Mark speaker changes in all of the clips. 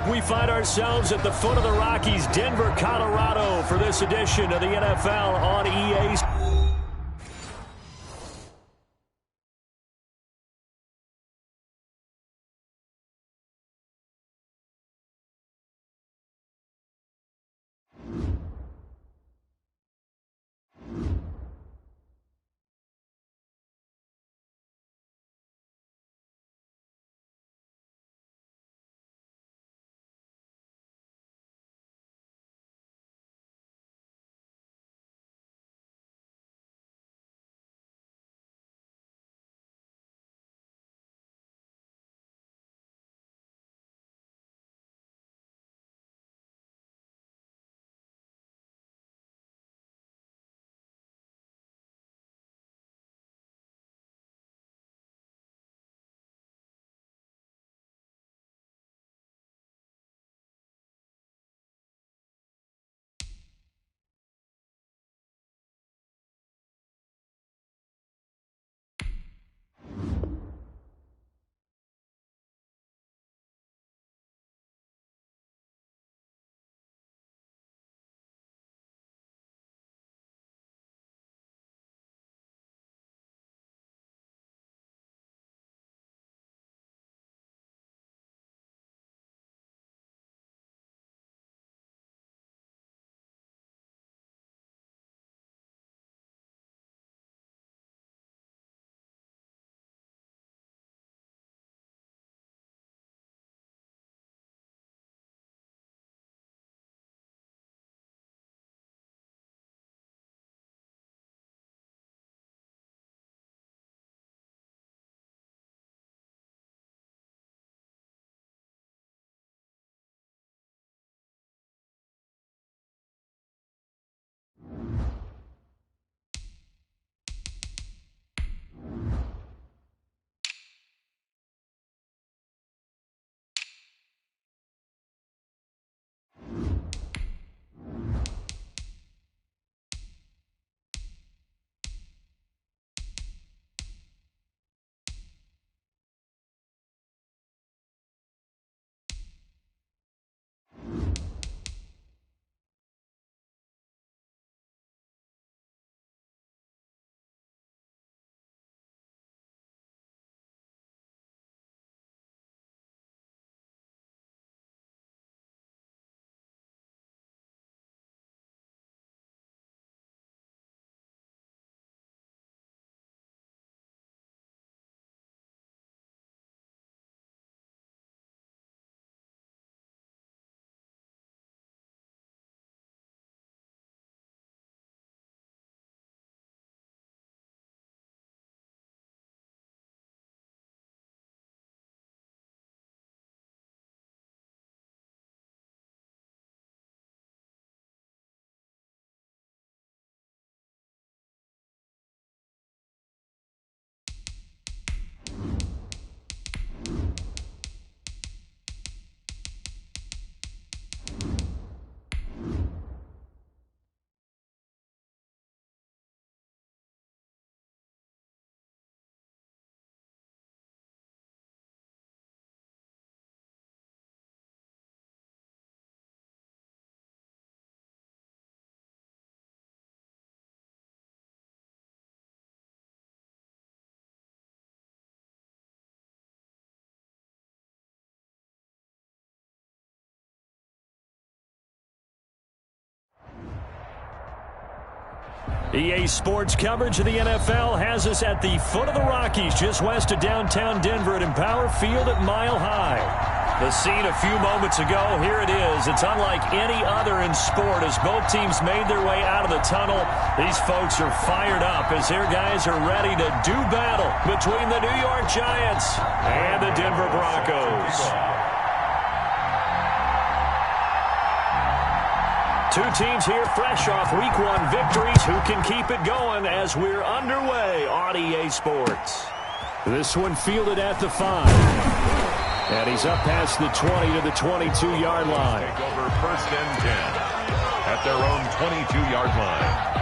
Speaker 1: We find ourselves at the foot of the Rockies, Denver, Colorado, for this edition of the NFL on EA. EA Sports coverage of the NFL has us at the foot of the Rockies, just west of downtown Denver at Empower Field at Mile High. The scene a few moments ago, here it is. It's unlike any other in sport as both teams made their way out of the tunnel. These folks are fired up as their guys are ready to do battle between the New York Giants and the Denver Broncos. Two teams here fresh off Week 1 victories. Who can keep it going as we're underway on EA Sports? This one fielded at the 5. And he's up past the 20 to the 22-yard line.
Speaker 2: Take over 1st and 10 at their own 22-yard line.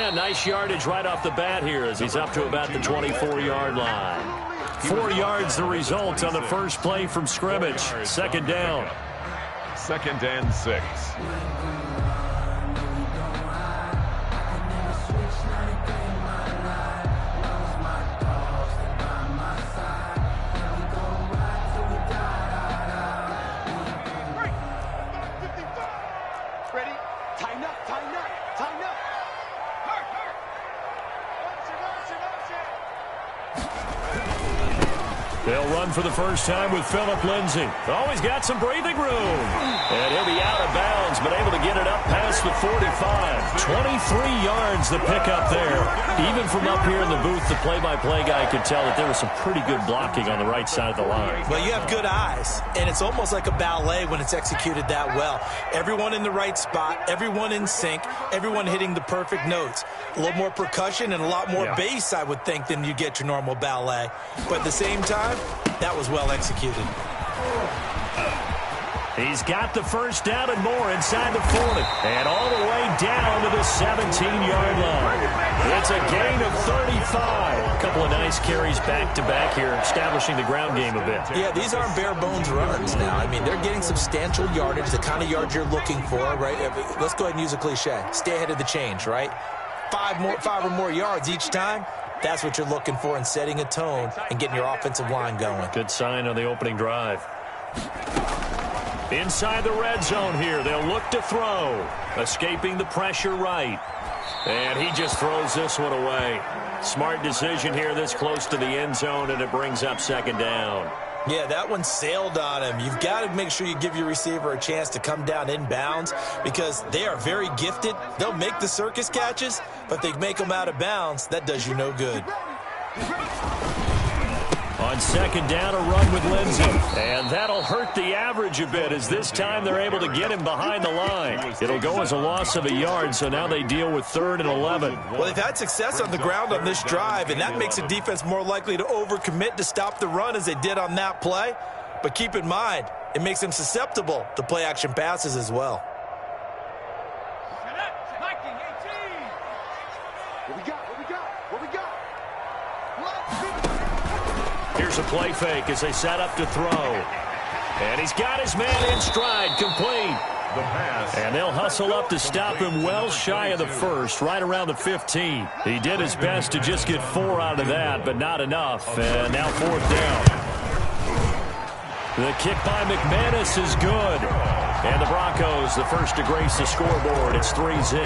Speaker 1: Yeah, nice yardage right off the bat here as he's up to about the 24-yard line. 4 yards the result on the first play from scrimmage. Second down.
Speaker 2: 2nd and 6.
Speaker 1: They'll run for the first time with Phillip Lindsay. Always got some breathing room. And he'll be out of bounds, but able to get it up past the 45. 23 yards the pickup there. Even from up here in the booth, the play-by-play guy could tell that there was some pretty good blocking on the right side of the line.
Speaker 3: Well, you have good eyes, and it's almost like a ballet when it's executed that well. Everyone in the right spot, everyone in sync, everyone hitting the perfect notes. A little more percussion and a lot more bass, I would think, than you get your normal ballet. But at the same time, that was well executed.
Speaker 1: He's got the first down and more inside the 40. And all the way down to the 17-yard line. It's a gain of 35. A couple of nice carries back-to-back here, establishing the ground game a bit.
Speaker 3: Yeah, these aren't bare-bones runs now. I mean, they're getting substantial yardage, the kind of yards you're looking for, right? Let's go ahead and use a cliche. Stay ahead of the change, right? 5 or more yards each time. That's what you're looking for in setting a tone and getting your offensive line going.
Speaker 1: Good sign on the opening drive. Inside the red zone here, they'll look to throw. Escaping the pressure right. And he just throws this one away. Smart decision here this close to the end zone, and it brings up second down.
Speaker 3: Yeah, that one sailed on him. You've got to make sure you give your receiver a chance to come down inbounds because they are very gifted. They'll make the circus catches, but they make them out of bounds. That does you no good.
Speaker 1: On second down, a run with Lindsay. And that'll hurt the average a bit as this time they're able to get him behind the line. It'll go as a loss of a yard, so now they deal with 3rd and 11.
Speaker 3: Well, they've had success on the ground on this drive, and that makes a defense more likely to overcommit to stop the run as they did on that play. But keep in mind, it makes them susceptible to play-action passes as well.
Speaker 1: Here's a play fake as they set up to throw. And he's got his man in stride, complete.
Speaker 2: The pass.
Speaker 1: And they'll hustle up to stop him well shy of the first, right around the 15. He did his best to just get 4 out of that, but not enough. And now 4th down. The kick by McManus is good. And the Broncos, the first to grace the scoreboard. It's 3-zip.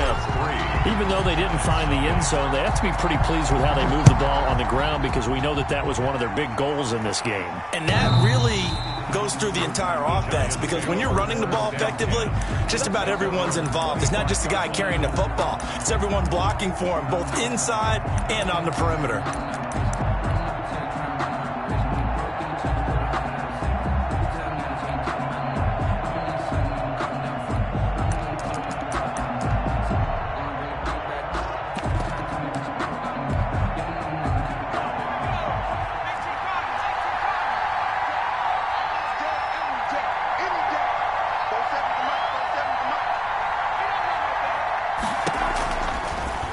Speaker 1: Even though they didn't find the end zone, they have to be pretty pleased with how they moved the ball on the ground because we know that that was one of their big goals in this game.
Speaker 3: And that really goes through the entire offense because when you're running the ball effectively, just about everyone's involved. It's not just the guy carrying the football. It's everyone blocking for him, both inside and on the perimeter.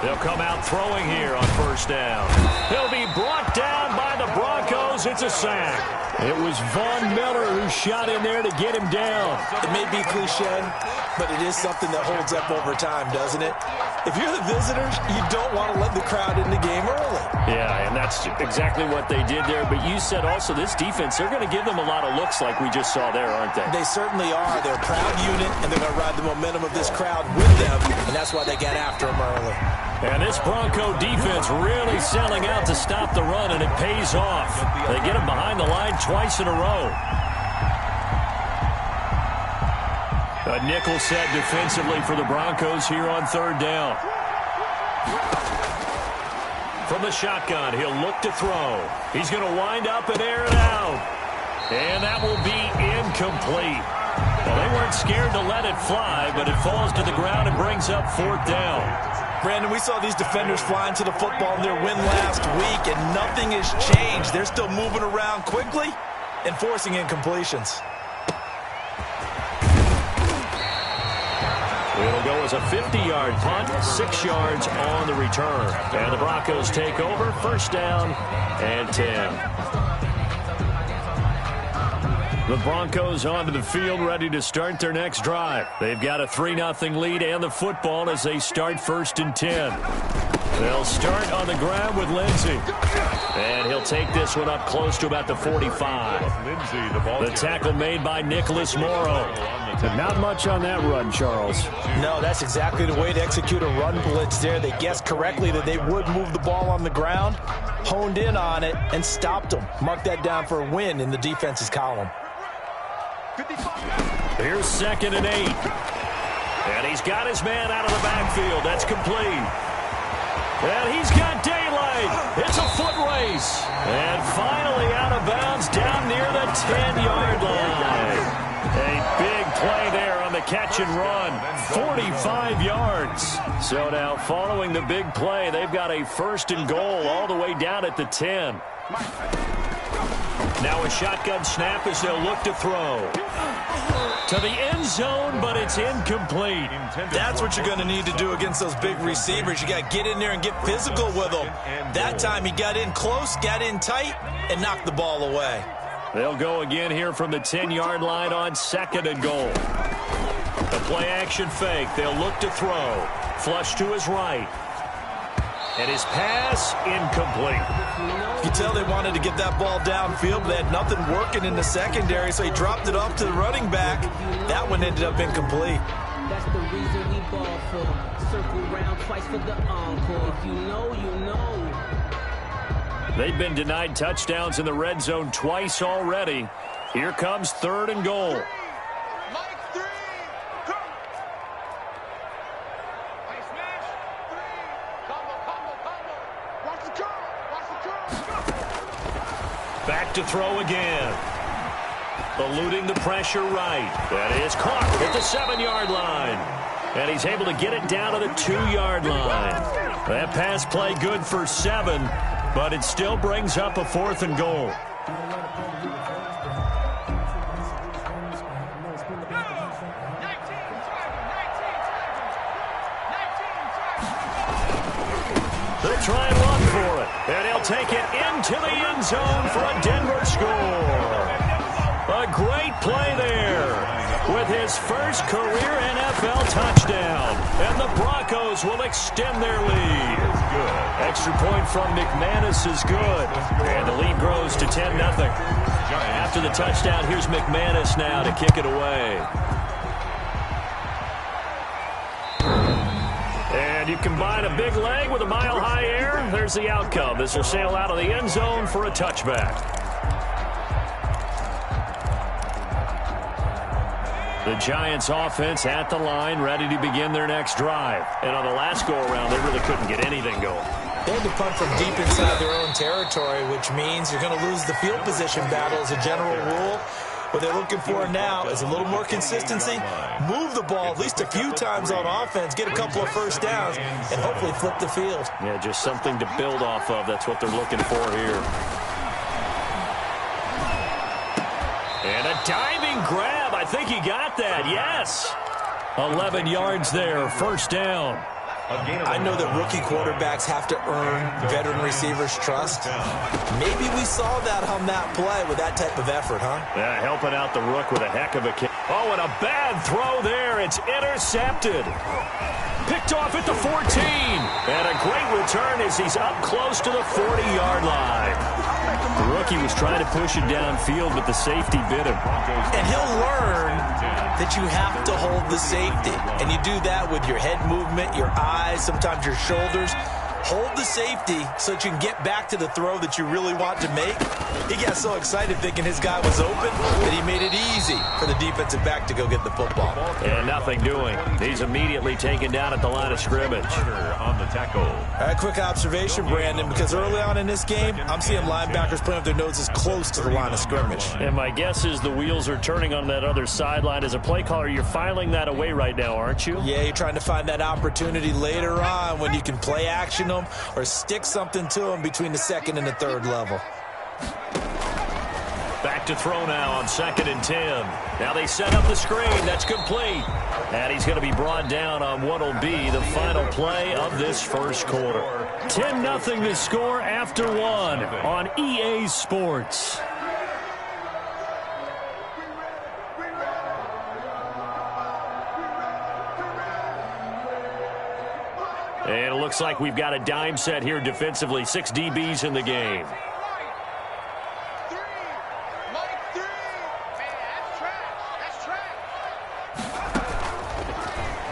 Speaker 1: They'll come out throwing here on first down. He'll be brought down by the Broncos. It's a sack. It was Von Miller who shot in there to get him down.
Speaker 3: It may be cliche, but it is something that holds up over time, doesn't it? If you're the visitors, you don't want to let the crowd in the game early.
Speaker 1: Yeah, and that's exactly what they did there. But you said also this defense, they're going to give them a lot of looks like we just saw there, aren't they?
Speaker 3: They certainly are. They're a proud unit, and they're going to ride the momentum of this crowd with them, and that's why they got after them early.
Speaker 1: And this Bronco defense really selling out to stop the run, and it pays off. They get him behind the line twice in a row. A nickel set defensively for the Broncos here on third down. From the shotgun, he'll look to throw. He's going to wind up and air it out. And that will be incomplete. Well, they weren't scared to let it fly, but it falls to the ground and brings up fourth down.
Speaker 3: Brandon, we saw these defenders flying to the football in their win last week, and nothing has changed. They're still moving around quickly and forcing incompletions.
Speaker 1: It'll go as a 50-yard punt, 6 yards on the return. And the Broncos take over, first down and 10. The Broncos onto the field, ready to start their next drive. They've got a 3-0 lead and the football as they start first and 10. They'll start on the ground with Lindsey. And he'll take this one up close to about the 45. The tackle made by Nicholas Morrow.
Speaker 4: Not much on that run, Charles.
Speaker 3: No, that's exactly the way to execute a run blitz there. They guessed correctly that they would move the ball on the ground, honed in on it, and stopped them. Mark that down for a win in the defense's column.
Speaker 1: Here's 2nd and 8. And he's got his man out of the backfield. That's complete. And he's got daylight. It's a foot race. And finally out of bounds down near the 10-yard line. A big play there on the catch and run. 45 yards. So now following the big play, they've got a 1st and goal all the way down at the 10. Now a shotgun snap as they'll look to throw. To the end zone, but it's incomplete.
Speaker 3: That's what you're going to need to do against those big receivers. You got to get in there and get physical with them. That time he got in close, got in tight, and knocked the ball away.
Speaker 1: They'll go again here from the 10-yard line on 2nd and goal. The play-action fake. They'll look to throw. Flush to his right. And his pass incomplete.
Speaker 3: You tell they wanted to get that ball downfield, but they had nothing working in the secondary, so he dropped it off to the running back. That one ended up incomplete.
Speaker 5: That's the reason we ball for. Circle round twice for the encore. If you know, you know.
Speaker 1: They've been denied touchdowns in the red zone twice already. Here comes 3rd and goal. Back to throw again. Eluding the pressure right. That is caught at the 7-yard line. And he's able to get it down to the 2-yard line. That pass play good for 7, but it still brings up a 4th and goal. They'll try and run for it. And he'll take it into the end zone for a Denver score. A great play there with his first career NFL touchdown. And the Broncos will extend their lead. Extra point from McManus is good. And the lead grows to 10-0. After the touchdown, here's McManus now to kick it away. And you combine a big leg with a mile-high air, there's the outcome. This will sail out of the end zone for a touchback. The Giants offense at the line, ready to begin their next drive. And on the last go-around, they really couldn't get anything going.
Speaker 3: They had to punt from deep inside their own territory, which means you're going to lose the field position battle as a general rule. What they're looking for now is a little more consistency, move the ball at least a few times on offense, get a couple of first downs, and hopefully flip the field.
Speaker 1: Yeah, just something to build off of. That's what they're looking for here. And a diving grab. I think he got that. Yes. 11 yards there. First down.
Speaker 3: I know that rookie quarterbacks have to earn veteran receivers' trust. Maybe we saw that on that play with that type of effort, huh?
Speaker 1: Yeah, helping out the rook with a heck of a kick. Oh, and a bad throw there. It's intercepted. Picked off at the 14. And a great return as he's up close to the 40-yard line. The rookie was trying to push it downfield, but the safety bit him.
Speaker 3: And he'll learn that you have to hold the safety. And you do that with your head movement, your eyes, sometimes your shoulders. Hold the safety so that you can get back to the throw that you really want to make. He got so excited thinking his guy was open that he made it easy for the defensive back to go get the football.
Speaker 1: And nothing doing. He's immediately taken down at the line of scrimmage.
Speaker 2: On the tackle.
Speaker 3: All right, quick observation, Brandon, because early on in this game, I'm seeing linebackers playing with their noses close to the line of scrimmage.
Speaker 1: And my guess is the wheels are turning on that other sideline. As a play caller, you're filing that away right now, aren't you?
Speaker 3: Yeah, you're trying to find that opportunity later on when you can play action them or stick something to them between the second and the third level.
Speaker 1: Back to throw now on 2nd and 10. Now they set up the screen. That's complete. And he's going to be brought down on what will be the final play of this first quarter. 10-0 the score after 1 on EA Sports. And it looks like we've got a dime set here defensively. 6 DBs in the game.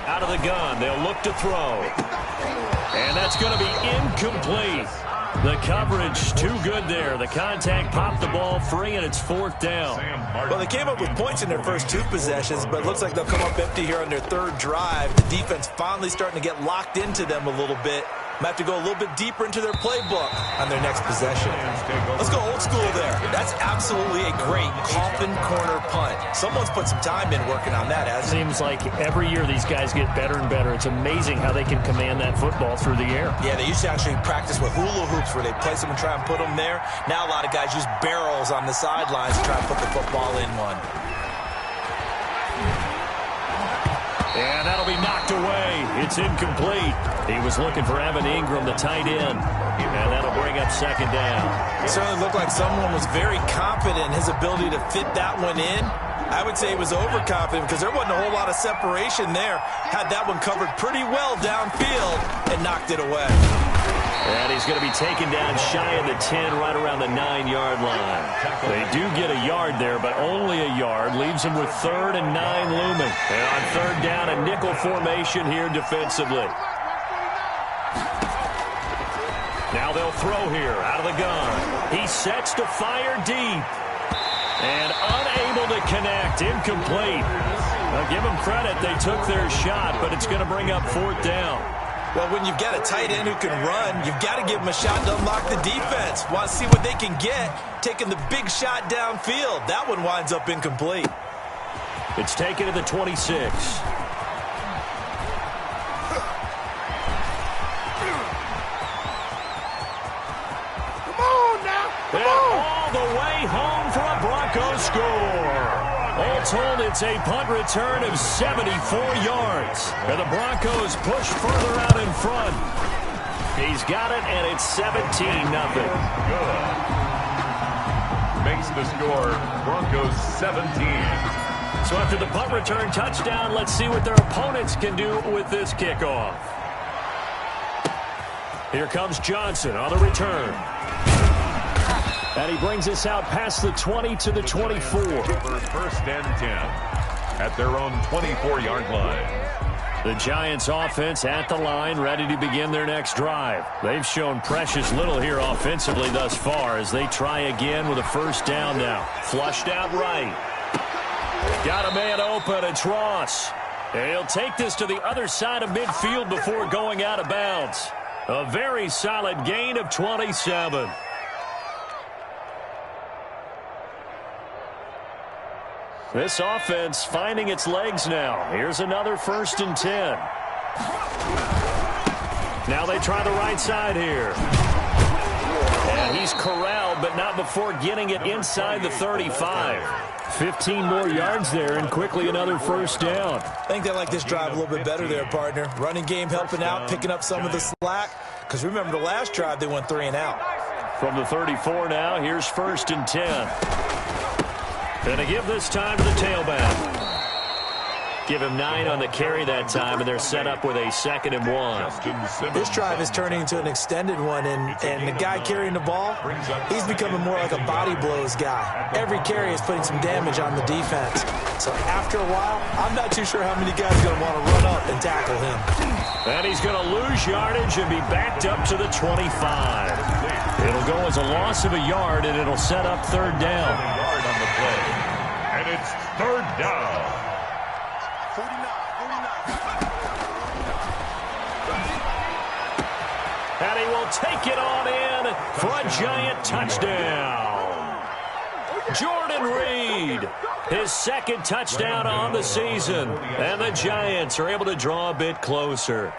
Speaker 1: Out of the gun, they'll look to throw. And that's going to be incomplete. The coverage too good there. The contact popped the ball free, and it's 4th down.
Speaker 3: Well, they came up with points in their first 2 possessions, but it looks like they'll come up empty here on their 3rd drive. The defense finally starting to get locked into them a little bit. Might have to go a little bit deeper into their playbook on their next possession. Let's go old school there. That's absolutely a great coffin corner punt. Someone's put some time in working on that, hasn't it?
Speaker 1: Seems like every year these guys get better and better. It's amazing how they can command that football through the air.
Speaker 3: Yeah, they used to actually practice with hula hoops where they place them and try and put them there. Now a lot of guys use barrels on the sidelines to try and put the football in one.
Speaker 1: And that'll be knocked away. It's incomplete. He was looking for Evan Ingram, the tight end. And that'll bring up 2nd down.
Speaker 3: It certainly looked like someone was very confident in his ability to fit that one in. I would say he was overconfident because there wasn't a whole lot of separation there. Had that one covered pretty well downfield and knocked it away.
Speaker 1: And he's going to be taken down shy of the 10, right around the 9-yard line. They do get a yard there, but only a yard. Leaves him with 3rd and 9 looming. And on 3rd down, a nickel formation here defensively. Now they'll throw here out of the gun. He sets to fire deep. And unable to connect. Incomplete. Now give them credit. They took their shot, but it's going to bring up 4th down.
Speaker 3: Well, when you've got a tight end who can run, you've got to give him a shot to unlock the defense. Want to see what they can get, taking the big shot downfield. That one winds up incomplete.
Speaker 1: It's taken to the 26.
Speaker 6: Come on now. Come on.
Speaker 1: All the way home for a Broncos score. All told, it's a punt return of 74 yards. And the Broncos push further out in front. He's got it, and it's 17-0.
Speaker 2: Good. Makes the score Broncos 17.
Speaker 1: So after the punt return touchdown, let's see what their opponents can do with this kickoff. Here comes Johnson on the return. And he brings us out past the 20 to the 24.
Speaker 2: 1st and 10 at their own 24-yard line.
Speaker 1: The Giants offense at the line, ready to begin their next drive. They've shown precious little here offensively thus far as they try again with a 1st down now. Flushed out right. Got a man open. It's Ross. And he'll take this to the other side of midfield before going out of bounds. A very solid gain of 27. This offense finding its legs now. Here's another 1st and 10. Now they try the right side here. And he's corralled, but not before getting it inside the 35. 15 more yards there, and quickly another 1st down.
Speaker 3: I think they like this drive a little bit better there, partner. Running game helping out, picking up some of the slack. Because remember, the last drive, they went 3 and out.
Speaker 1: From the 34 now, here's 1st and 10. And to give this time to the tailback. Give him 9 on the carry that time, and they're set up with a 2nd and 1.
Speaker 3: This drive is turning into an extended one, and the guy carrying the ball, he's becoming more like a body blows guy. Every carry is putting some damage on the defense. So after a while, I'm not too sure how many guys are going to want to run up and tackle him.
Speaker 1: And he's going to lose yardage and be backed up to the 25. It'll go as a loss of a yard, and it'll set up 3rd down.
Speaker 2: Yard on the play. And it's 3rd down.
Speaker 1: And he will take it on in for a Giant touchdown. Jordan Reed, his 2nd touchdown on the season. And the Giants are able to draw a bit closer.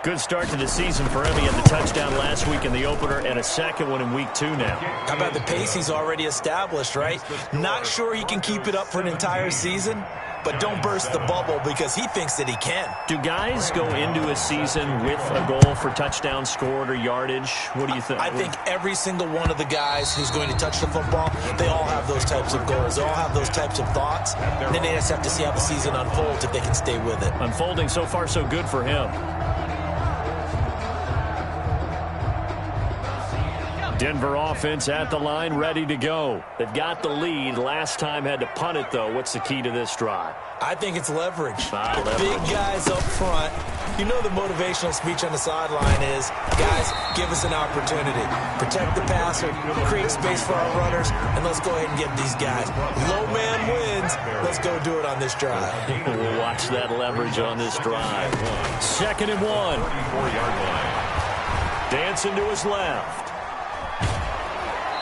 Speaker 1: Good start to the season for him. He had the touchdown last week in the opener and a second one in week 2 now.
Speaker 3: How about the pace he's already established, right? Not sure he can keep it up for an entire season, but don't burst the bubble because he thinks that he can.
Speaker 1: Do guys go into a season with a goal for touchdown scored or yardage? What do you think?
Speaker 3: I think every single one of the guys who's going to touch the football, they all have those types of goals. They all have those types of thoughts. And then they just have to see how the season unfolds if they can stay with it.
Speaker 1: Unfolding so far so good for him. Denver offense at the line, ready to go. They've got the lead. Last time had to punt it, though. What's the key to this drive?
Speaker 3: I think it's leverage.
Speaker 1: Leverage.
Speaker 3: Big guys up front. You know the motivational speech on the sideline is, guys, give us an opportunity. Protect the passer, create space for our runners, and let's go ahead and get these guys. Low man wins. Let's go do it on this drive.
Speaker 1: We'll watch that leverage on this drive. 2nd and 1.
Speaker 2: 4-yard line.
Speaker 1: Dancing to his left.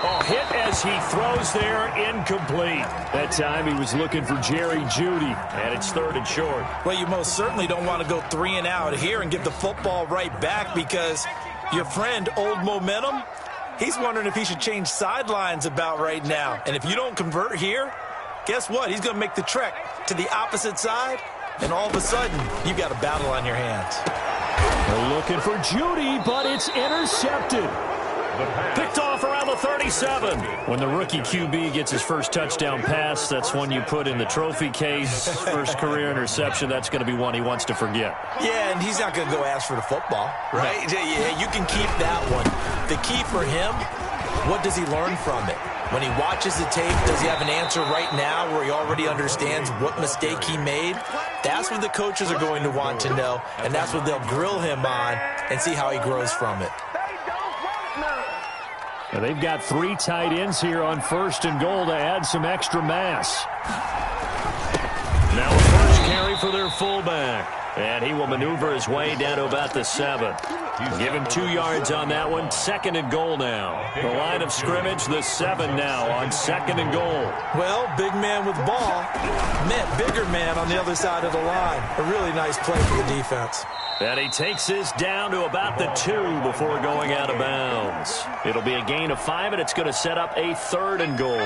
Speaker 1: Oh, hit as he throws there, incomplete. That time he was looking for Jerry Jeudy, and it's 3rd and short.
Speaker 3: Well, you most certainly don't want to go 3 and out here and give the football right back because your friend, Old Momentum, he's wondering if he should change sidelines about right now. And if you don't convert here, guess what? He's going to make the trek to the opposite side, and all of a sudden, you've got a battle on your hands.
Speaker 1: They're looking for Jeudy, but it's intercepted. Picked off around the 37. When the rookie QB gets his first touchdown pass, that's one you put in the trophy case. First career interception, that's going to be one he wants to forget.
Speaker 3: Yeah, and he's not going to go ask for the football, right? Yeah, you can keep that one. The key for him, what does he learn from it? When he watches the tape, does he have an answer right now where he already understands what mistake he made? That's what the coaches are going to want to know, and that's what they'll grill him on and see how he grows from it.
Speaker 1: Now they've got 3 tight ends here on 1st and goal to add some extra mass. Now a first carry for their fullback. And he will maneuver his way down to about the 7. Give him 2 yards on that one. 2nd and goal now. The line of scrimmage, the 7 now on 2nd and goal.
Speaker 3: Well, big man with ball meant bigger man on the other side of the line. A really nice play for the defense.
Speaker 1: And he takes this down to about the 2 before going out of bounds. It'll be a gain of 5, and it's going to set up a 3rd and goal.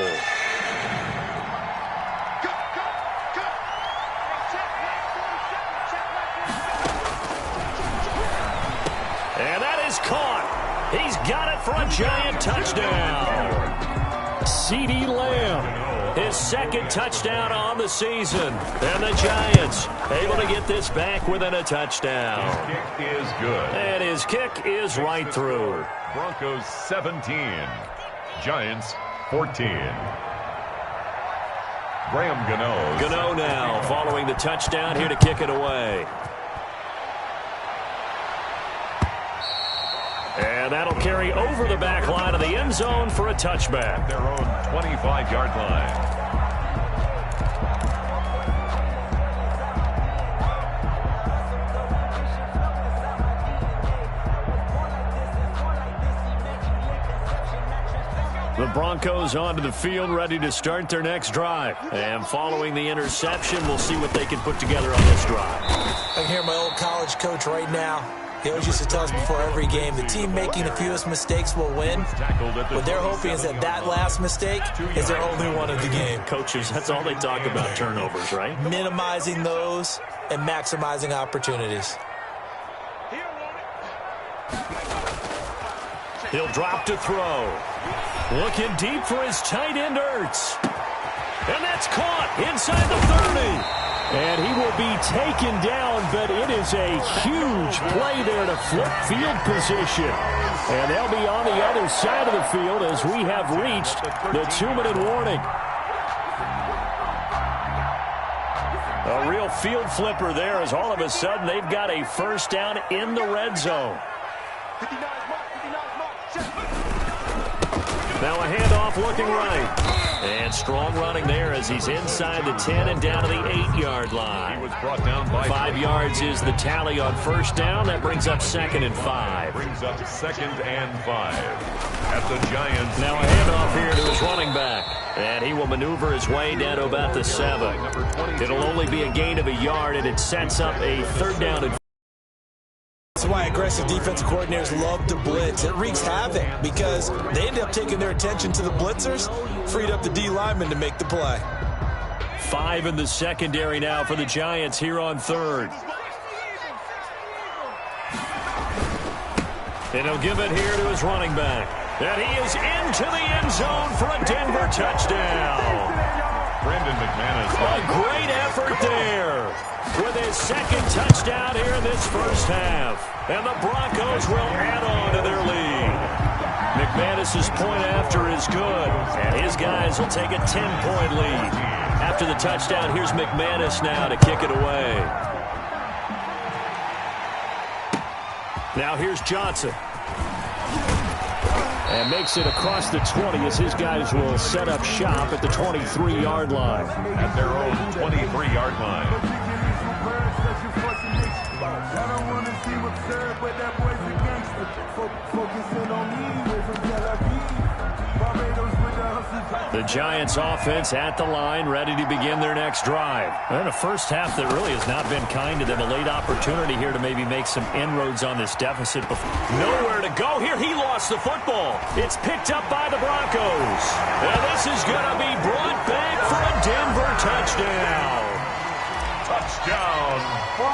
Speaker 1: And that is caught. He's got it for a giant touchdown. CeeDee Lamb. His 2nd touchdown on the season. And the Giants able to get this back within a touchdown.
Speaker 2: His kick is good.
Speaker 1: And his kick is right through.
Speaker 2: Broncos 17. Giants 14. Graham Gano.
Speaker 1: Gano now following the touchdown here to kick it away. And that'll carry over the back line of the end zone for a touchback.
Speaker 2: Their own 25-yard line.
Speaker 1: The Broncos onto the field, ready to start their next drive. And following the interception, we'll see what they can put together on this drive.
Speaker 3: I can hear my old college coach right now. He always used to tell us before every game, the team making the fewest mistakes will win. What they're hoping is that that last mistake is their only one of the game.
Speaker 1: Coaches, that's all they talk about, turnovers, right?
Speaker 3: Minimizing those and maximizing opportunities.
Speaker 1: He'll drop to throw. Looking deep for his tight end, Ertz. And that's caught inside the 30. And he will be taken down, but it is a huge play there to flip field position. And they'll be on the other side of the field as we have reached the 2-minute warning. A real field flipper there as all of a sudden they've got a first down in the red zone. Now a handoff looking right. And strong running there as he's inside the 10 and down to the 8-yard line.
Speaker 2: He was brought down by
Speaker 1: 5 yards is the tally on first down. That brings up 2nd and 5.
Speaker 2: Brings up 2nd and 5 at the Giants.
Speaker 1: Now a handoff here to his running back. And he will maneuver his way down to about the 7. It'll only be a gain of a yard, and it sets up a 3rd down and
Speaker 3: That's why aggressive defensive coordinators love to blitz. It wreaks havoc because they end up taking their attention to the blitzers, freed up the D lineman to make the play.
Speaker 1: 5 in the secondary now for the Giants here on third. And he'll give it here to his running back. And he is into the end zone for a Denver touchdown.
Speaker 2: Brandon McManus.
Speaker 1: A great effort there with his second touchdown here in this first half. And the Broncos will add on to their lead. McManus's point after is good. And his guys will take a 10-point lead. After the touchdown, here's McManus now to kick it away. Now here's Johnson. And makes it across the 20 as his guys will set up shop at the 23-yard line.
Speaker 2: At their own 23-yard line.
Speaker 1: The Giants offense at the line, ready to begin their next drive. And a first half that really has not been kind to them. A late opportunity here to maybe make some inroads on this deficit. Nowhere to go here. He lost the football. It's picked up by the Broncos. And this is going to be brought back for a Denver touchdown.
Speaker 2: Touchdown.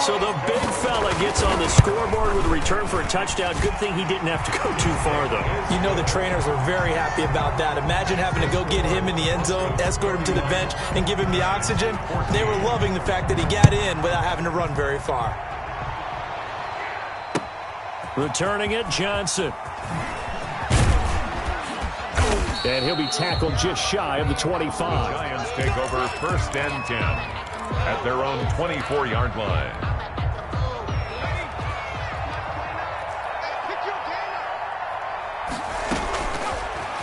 Speaker 1: So the big fella gets on the scoreboard with a return for a touchdown. Good thing he didn't have to go too far, though.
Speaker 3: You know the trainers were very happy about that. Imagine having to go get him in the end zone, escort him to the bench, and give him the oxygen. They were loving the fact that he got in without having to run very far.
Speaker 1: Returning it, Johnson. And he'll be tackled just shy of the 25.
Speaker 2: Giants take over first and 10 at their own 24-yard line.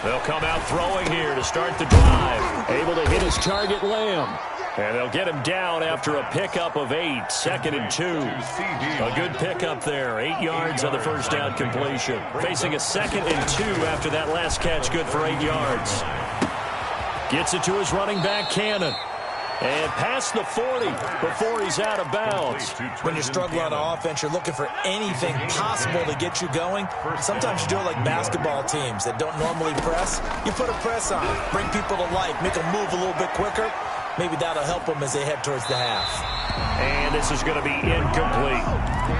Speaker 1: They'll come out throwing here to start the drive. Able to hit his target, Lamb. And they'll get him down after a pickup of 8. 2nd and 2. A good pickup there. 8 yards on the first down completion. Facing a 2nd and 2 after that last catch. Good for 8 yards. Gets it to his running back, Cannon. And past the 40 before he's out of bounds.
Speaker 3: When you're struggling on offense, you're looking for anything possible to get you going. Sometimes you do it like basketball teams that don't normally press. You put a press on, bring people to life, make them move a little bit quicker. Maybe that'll help them as they head towards the half.
Speaker 1: And this is going to be incomplete.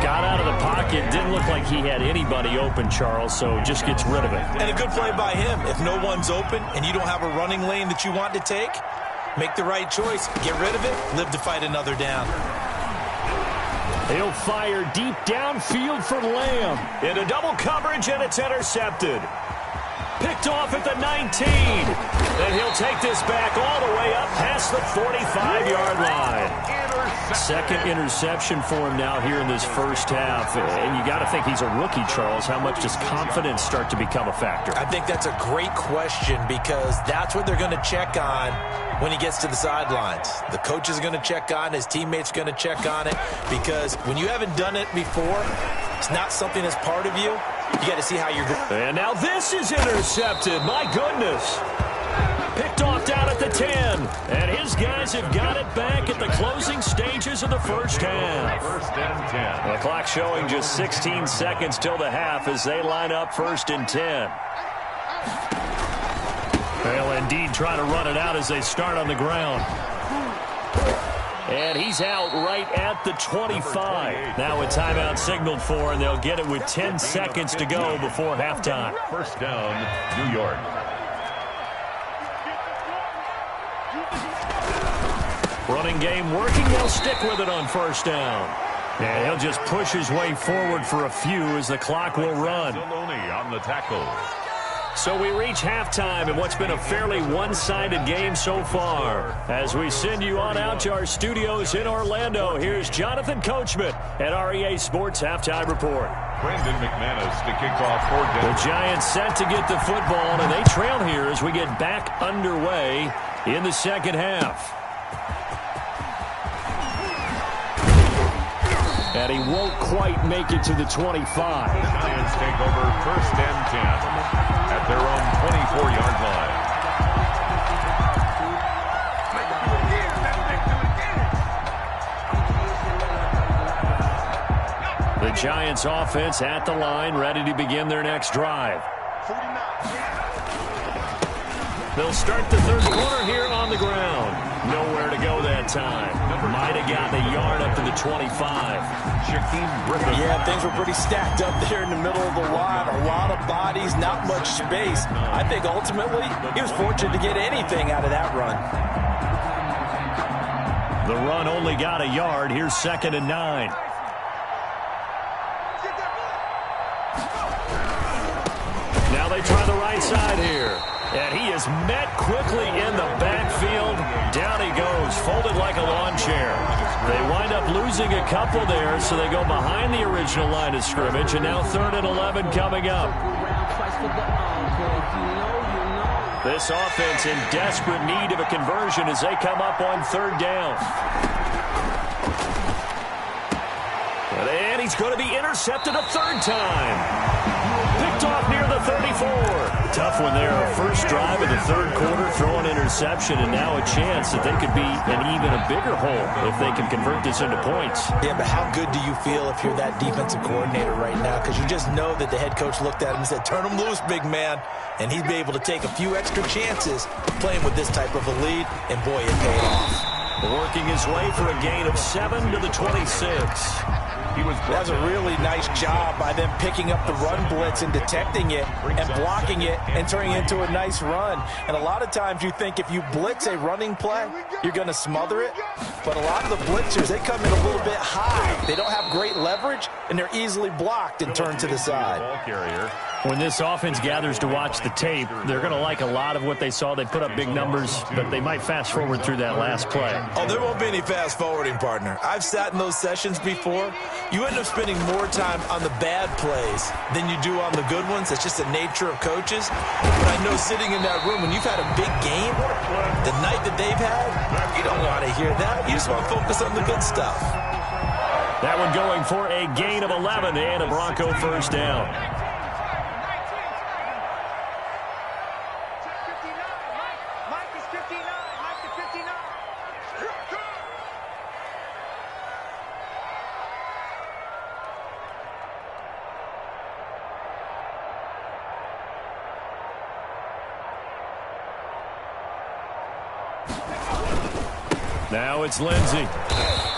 Speaker 1: Got out of the pocket. Didn't look like he had anybody open, Charles, so just gets rid of it.
Speaker 3: And a good play by him. If no one's open and you don't have a running lane that you want to take, make the right choice. Get rid of it. Live to fight another down.
Speaker 1: He'll fire deep downfield for Lamb. Into double coverage, and it's intercepted. Picked off at the 19. And he'll take this back all the way up past the 45-yard line. Second interception for him now here in this first half. And you got to think he's a rookie, Charles. How much does confidence start to become a factor?
Speaker 3: I think that's a great question because that's what they're going to check on when he gets to the sidelines. The coach is going to check on, his teammates are going to check on it, because when you haven't done it before, it's not something that's part of you. You got to see how you're going.
Speaker 1: And now this is intercepted. My goodness. Picked off down at the 10. And his guys have got it back at the closing stages of the first half.
Speaker 2: First and 10.
Speaker 1: The clock showing just 16 seconds till the half as they line up 1st and 10. They'll indeed try to run it out as they start on the ground. And he's out right at the 25. Now a timeout signaled for, and they'll get it with 10 seconds to go before halftime.
Speaker 2: First down, New York.
Speaker 1: Running game working. They'll stick with it on first down. And he'll just push his way forward for a few as the clock will run.
Speaker 2: Deloney on the tackle.
Speaker 1: So we reach halftime in what's been a fairly one-sided game so far. As we send you on out to our studios in Orlando, here's Jonathan Coachman at REA Sports Halftime Report.
Speaker 2: Brandon McManus to kick off for Denver.
Speaker 1: The Giants set to get the football, and they trail here as we get back underway in the second half. And he won't quite make it to the 25.
Speaker 2: Giants take over first and 10 at their own 24-yard line.
Speaker 1: The Giants offense at the line, ready to begin their next drive. They'll start the third quarter here on the ground. Nowhere to go that time. Might have gotten a yard up to the 25.
Speaker 3: Yeah, things were pretty stacked up there in the middle of the line. A lot of bodies, not much space. I think ultimately he was fortunate to get anything out of that run.
Speaker 1: The run only got a yard. Here's 2nd and 9. Now they try the right side here. And he is met quickly in the backfield. Down he goes, folded like a lawn chair. They wind up losing a couple there, so they go behind the original line of scrimmage. And now 3rd and 11 coming up. This offense in desperate need of a conversion as they come up on 3rd down. And he's going to be intercepted a 3rd time. Picked off near the 34. Tough one there. First drive of the 3rd quarter, throw an interception, and now a chance that they could be in even a bigger hole if they can convert this into points.
Speaker 3: Yeah, but how good do you feel if you're that defensive coordinator right now? Because you just know that the head coach looked at him and said, turn him loose, big man. And he'd be able to take a few extra chances playing with this type of a lead, and boy, it paid off.
Speaker 1: Working his way for a gain of 7 to the 26.
Speaker 3: That was a really nice job by them picking up the run blitz and detecting it and blocking it and turning it into a nice run. And a lot of times you think if you blitz a running play, you're going to smother it. But a lot of the blitzers, they come in a little bit high. They don't have great leverage, and they're easily blocked and turned to the side.
Speaker 1: When this offense gathers to watch the tape, they're going to like a lot of what they saw. They put up big numbers, but they might fast forward through that last play.
Speaker 3: Oh, there won't be any fast forwarding, partner. I've sat in those sessions before. You end up spending more time on the bad plays than you do on the good ones. It's just the nature of coaches. But I know sitting in that room, when you've had a big game, the night that they've had, you don't want to hear that. You just want to focus on the good stuff.
Speaker 1: That one going for a gain of 11 and a Bronco first down. Now it's Lindsey.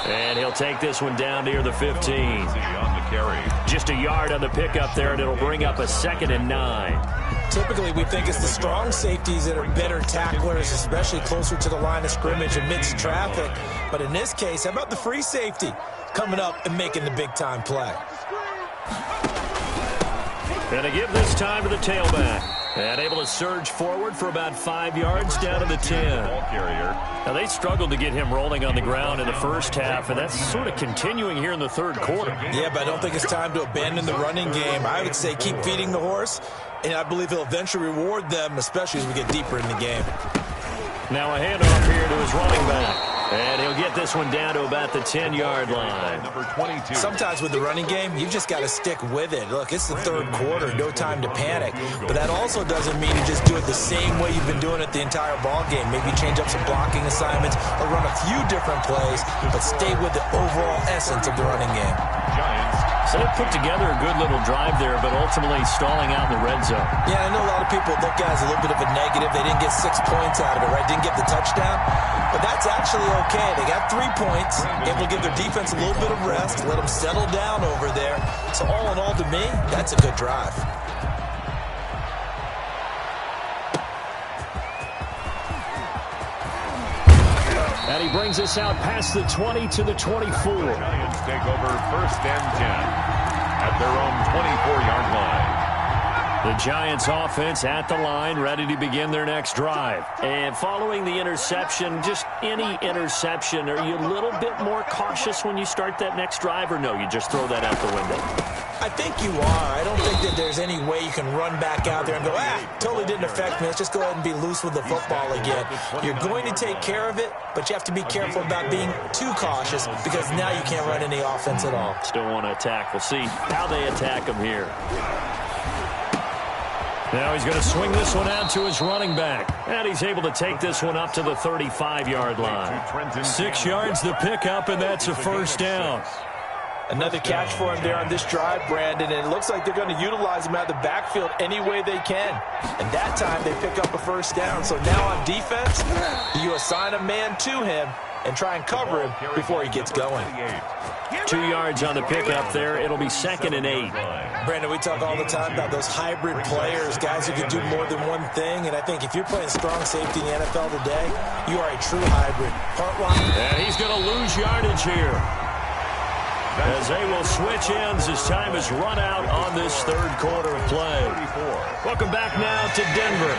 Speaker 1: And he'll take this one down near the 15.
Speaker 2: On the carry.
Speaker 1: Just a yard on the pickup there, and it'll bring up a 2nd and 9.
Speaker 3: Typically, we think it's the strong safeties that are better tacklers, especially closer to the line of scrimmage amidst traffic. But in this case, how about the free safety coming up and making the big-time play?
Speaker 1: And to give this time to the tailback. And able to surge forward for about 5 yards down to the 10. Now, they struggled to get him rolling on the ground in the first half, and that's sort of continuing here in the 3rd quarter.
Speaker 3: Yeah, but I don't think it's time to abandon the running game. I would say keep feeding the horse, and I believe he'll eventually reward them, especially as we get deeper in the game.
Speaker 1: Now a handoff here to his running back. And he'll get this one down to about the 10-yard line.
Speaker 2: Number 22.
Speaker 3: Sometimes with the running game, you just got to stick with it. Look, it's the 3rd quarter, no time to panic. But that also doesn't mean you just do it the same way you've been doing it the entire ball game. Maybe change up some blocking assignments or run a few different plays, but stay with the overall essence of the running game.
Speaker 1: So they put together a good little drive there, but ultimately stalling out in the red zone.
Speaker 3: Yeah, I know a lot of people look at it as a little bit of a negative. They didn't get 6 points out of it, right? Didn't get the touchdown. But that's actually okay. They got 3 points, able to give their defense a little bit of rest, let them settle down over there. So all in all, to me, that's a good drive.
Speaker 1: And he brings us out past the 20 to the 24.
Speaker 2: Giants take over 1st and 10 at their own 24-yard line.
Speaker 1: The Giants offense at the line, ready to begin their next drive. And following the interception, just any interception, are you a little bit more cautious when you start that next drive, or no, you just throw that out the window?
Speaker 3: I think you are. I don't think that there's any way you can run back out there and go, totally didn't affect me. Let's just go ahead and be loose with the football again. You're going to take care of it, but you have to be careful about being too cautious because now you can't run any offense at all.
Speaker 1: Still want to attack. We'll see how they attack him here. Now he's going to swing this one out to his running back. And he's able to take this one up to the 35-yard line. 6 yards the pickup, and that's a first down.
Speaker 3: Another catch for him there on this drive, Brandon, and it looks like they're going to utilize him out of the backfield any way they can. And that time they pick up a first down. So now on defense, you assign a man to him and try and cover him before he gets going.
Speaker 1: 2 yards on the pickup there. It'll be 2nd and 8.
Speaker 3: Brandon, we talk all the time about those hybrid players, guys who can do more than one thing. And I think if you're playing strong safety in the NFL today, you are a true hybrid. Part one.
Speaker 1: And he's going to lose yardage here, as they will switch ends as time is run out on this third quarter of play. Welcome back now to Denver.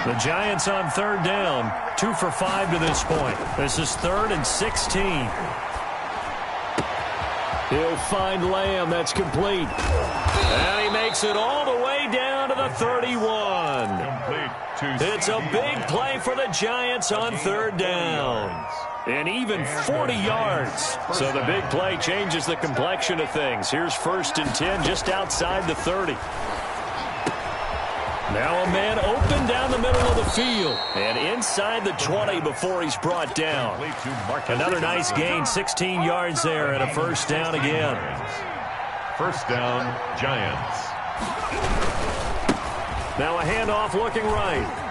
Speaker 1: The Giants on 3rd down, 2 for 5 to this point. This is 3rd and 16. He'll find Lamb. That's complete. And he makes it all the way down to the 31. It's a big play for the Giants on 3rd down. And even 40 yards. So the big play changes the complexion of things. Here's 1st and 10 just outside the 30. Now a man open down the middle of the field. And inside the 20 before he's brought down. Another nice gain, 16 yards there, and a first down again.
Speaker 2: First down, Giants.
Speaker 1: Now a handoff looking right.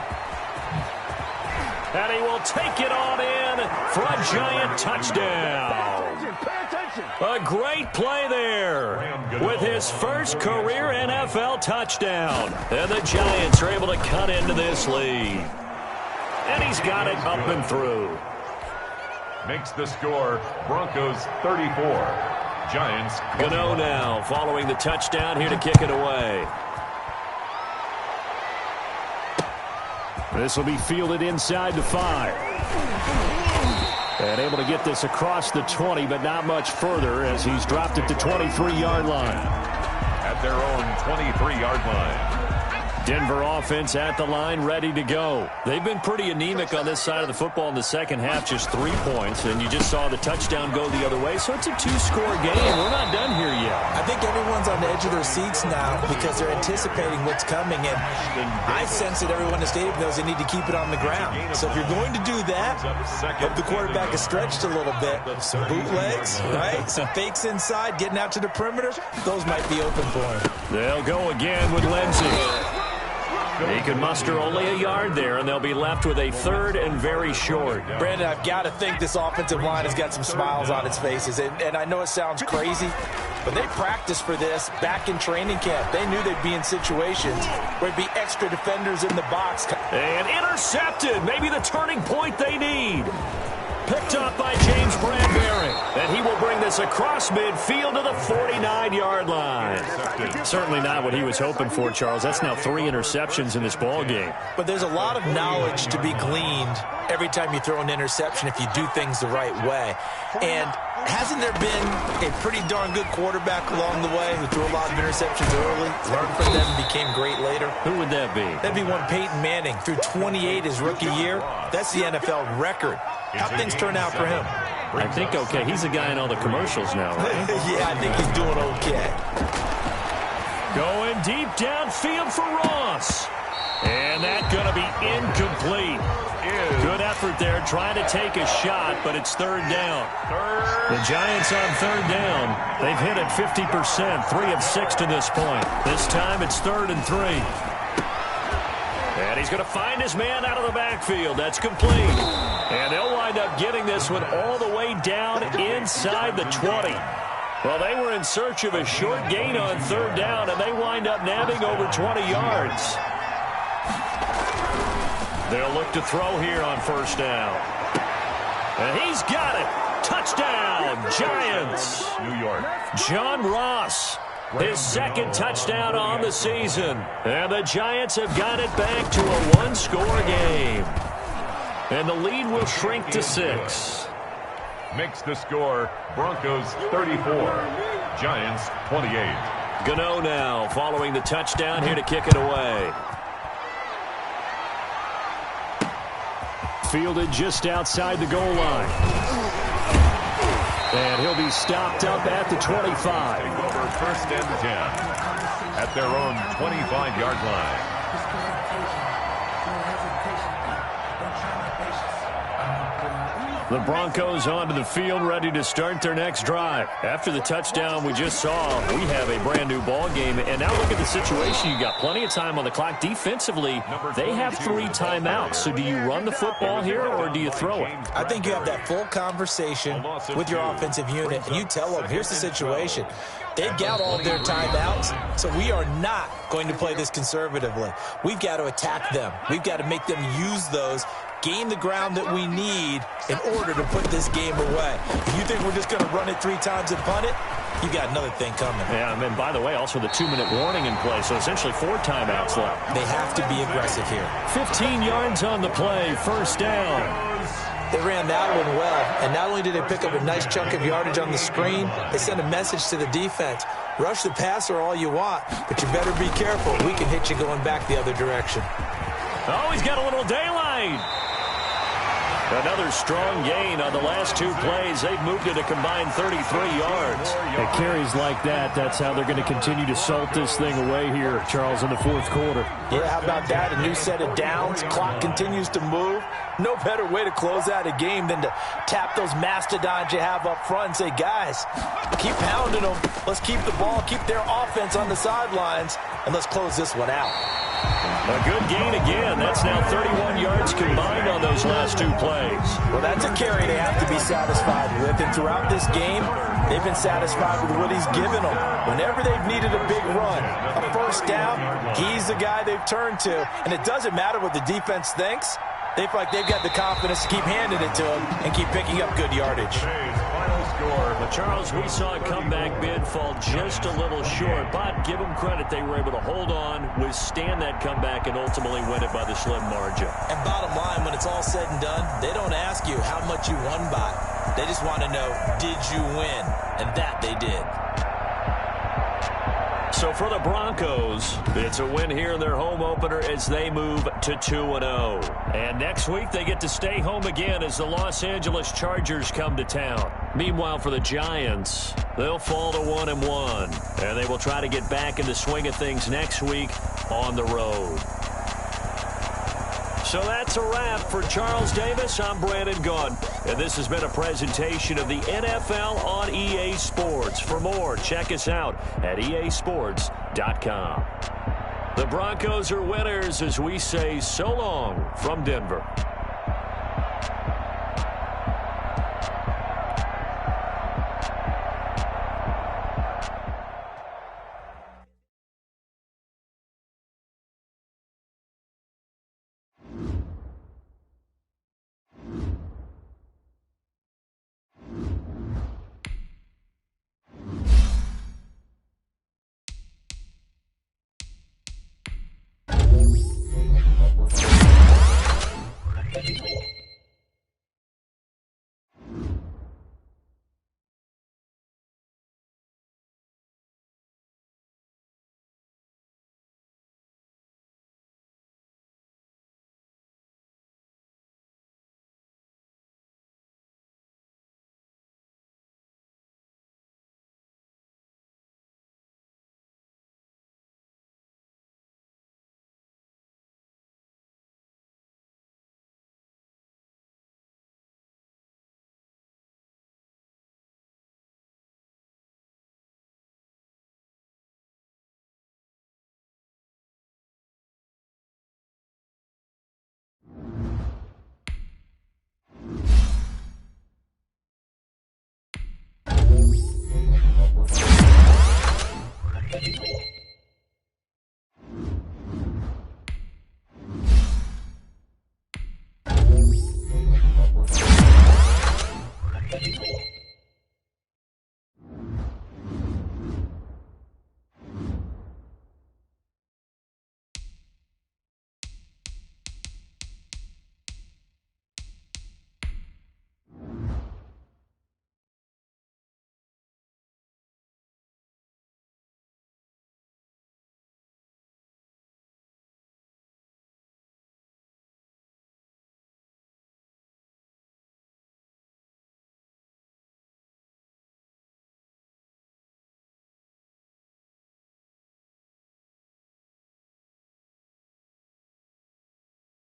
Speaker 1: And he will take it on in for a Giant touchdown. A great play there with his first career NFL touchdown. And the Giants are able to cut into this lead. And he's got it up and through.
Speaker 2: Makes the score Broncos 34. Giants.
Speaker 1: Gano now following the touchdown here to kick it away. This will be fielded inside the 5. And able to get this across the 20, but not much further as he's dropped it to 23-yard line.
Speaker 2: At their own 23-yard line.
Speaker 1: Denver offense at the line, ready to go. They've been pretty anemic on this side of the football in the second half, just 3 points, and you just saw the touchdown go the other way, so it's a 2-score game. We're not done here yet.
Speaker 3: I think everyone's on the edge of their seats now because they're anticipating what's coming, and I sense that everyone in the stadium knows they need to keep it on the ground. So if you're going to do that, hope the quarterback is stretched a little bit. Some bootlegs, right? Some fakes inside, getting out to the perimeter. Those might be open for him.
Speaker 1: They'll go again with Lindsey. He can muster only a yard there, and they'll be left with a 3rd and very short.
Speaker 3: Brandon, I've got to think this offensive line has got some smiles on its faces. And I know it sounds crazy, but they practiced for this back in training camp. They knew they'd be in situations where there'd be extra defenders in the box.
Speaker 1: And intercepted. Maybe the turning point they need. Picked up by James Bradbury. And he will bring this across midfield to the 49-yard line. Certainly not what he was hoping for, Charles. That's now 3 interceptions in this ball game.
Speaker 3: But there's a lot of knowledge to be gleaned every time you throw an interception if you do things the right way. And hasn't there been a pretty darn good quarterback along the way who threw a lot of interceptions early, learned from them, and became great later?
Speaker 1: Who would that be?
Speaker 3: That'd be one Peyton Manning. Threw 28 his rookie year. That's the NFL record. How things turn out for him?
Speaker 1: I think okay. He's a guy in all the commercials now, right?
Speaker 3: Yeah, I think he's doing okay.
Speaker 1: Going deep downfield for Ross. And that's going to be incomplete. Good effort there, trying to take a shot, but it's 3rd down. The Giants on 3rd down. They've hit it 50%, 3 of 6 to this point. This time it's 3rd and 3. And he's going to find his man out of the backfield. That's complete. And they'll wind up getting this one all the way down inside the 20. Well, they were in search of a short gain on 3rd down, and they wind up nabbing over 20 yards. They'll look to throw here on 1st down. And he's got it. Touchdown, Giants.
Speaker 2: New York.
Speaker 1: John Ross. His 2nd touchdown on the season. And the Giants have got it back to a 1-score game. And the lead will shrink to 6.
Speaker 2: Makes the score Broncos 34. Giants 28.
Speaker 1: Gano now following the touchdown here to kick it away. Fielded just outside the goal line. And he'll be stopped up at the 25.
Speaker 2: Over 1st and 10 at their own 25-yard line.
Speaker 1: The Broncos onto the field, ready to start their next drive. After the touchdown we just saw, we have a brand new ball game. And now look at the situation. You got plenty of time on the clock. Defensively, they have 3 timeouts. So do you run the football here or do you throw it?
Speaker 3: I think you have that full conversation with your offensive unit, and you tell them, here's the situation. They've got all their timeouts, so we are not going to play this conservatively. We've got to attack them. We've got to make them use those, gain the ground that we need in order to put this game away. If you think we're just going to run it 3 times and punt it, you got another thing coming.
Speaker 1: Yeah, and by the way, also the 2-minute warning in play, so essentially 4 timeouts left.
Speaker 3: They have to be aggressive here.
Speaker 1: 15 yards on the play, first down.
Speaker 3: They ran that one well, and not only did they pick up a nice chunk of yardage on the screen, they sent a message to the defense. Rush the passer all you want, but you better be careful. We can hit you going back the other direction.
Speaker 1: Oh, he's got a little daylight. Another strong gain on the last 2 plays. They've moved it a combined 33 yards.
Speaker 4: At carries like that, that's how they're going to continue to salt this thing away here, Charles, in the 4th quarter.
Speaker 3: Yeah, how about that? A new set of downs. Clock continues to move. No better way to close out a game than to tap those mastodons you have up front and say, guys, keep pounding them. Let's keep the ball, keep their offense on the sidelines, and let's close this one out.
Speaker 1: A good gain again. That's now 31 yards combined on those last 2 plays.
Speaker 3: Well, that's a carry they have to be satisfied with. And throughout this game, they've been satisfied with what he's given them. Whenever they've needed a big run, a first down, he's the guy they've turned to. And it doesn't matter what the defense thinks. They feel like they've got the confidence to keep handing it to him and keep picking up good yardage.
Speaker 1: But Charles, we saw a comeback bid fall just a little short, but give them credit. They were able to hold on, withstand that comeback, and ultimately win it by the slim margin.
Speaker 3: And bottom line, when it's all said and done, they don't ask you how much you won by. They just want to know, did you win? And that they did.
Speaker 1: So for the Broncos, it's a win here in their home opener as they move to 2-0. And next week they get to stay home again as the Los Angeles Chargers come to town. Meanwhile, for the Giants, they'll fall to 1-1. And they will try to get back in the swing of things next week on the road. So that's a wrap for Charles Davis. I'm Brandon Gaudin, and this has been a presentation of the NFL on EA Sports. For more, check us out at easports.com. The Broncos are winners as we say so long from Denver.